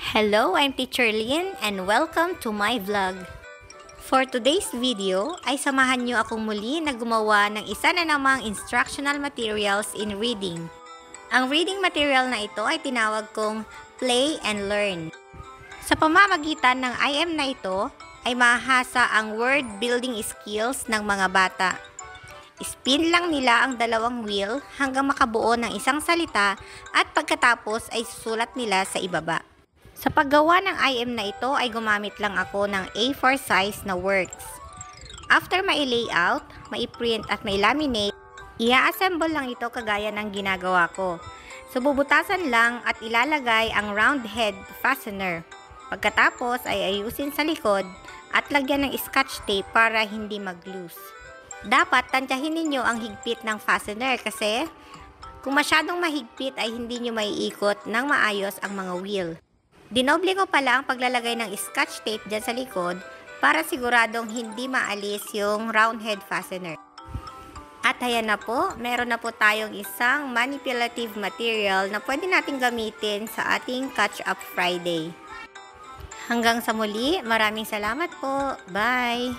Hello, I'm Teacher Lynn and welcome to my vlog. For today's video ay samahan niyo akong muli na gumawa ng isa na namang instructional materials in reading. Ang reading material na ito ay tinawag kong Play and Learn. Sa pamamagitan ng IM na ito ay mahasa ang word building skills ng mga bata. Spin lang nila ang dalawang wheel hanggang makabuo ng isang salita at pagkatapos ay susulat nila sa ibaba. Sa paggawa ng IM na ito ay gumamit lang ako ng A4 size na works. After mai-layout, mai-print at mai-laminate, i-assemble lang ito kagaya ng ginagawa ko. So bubutasan lang at ilalagay ang round head fastener. Pagkatapos ay ayusin sa likod at lagyan ng scotch tape para hindi mag-loose. Dapat tansyahin ninyo ang higpit ng fastener kasi kung masyadong mahigpit ay hindi nyo maiikot ng maayos ang mga wheel. Dinoble ko pala ang paglalagay ng scotch tape dyan sa likod para siguradong hindi maalis yung round head fastener. At ayan na po, meron na po tayong isang manipulative material na pwede natin gamitin sa ating Catch-Up Friday. Hanggang sa muli, maraming salamat po. Bye!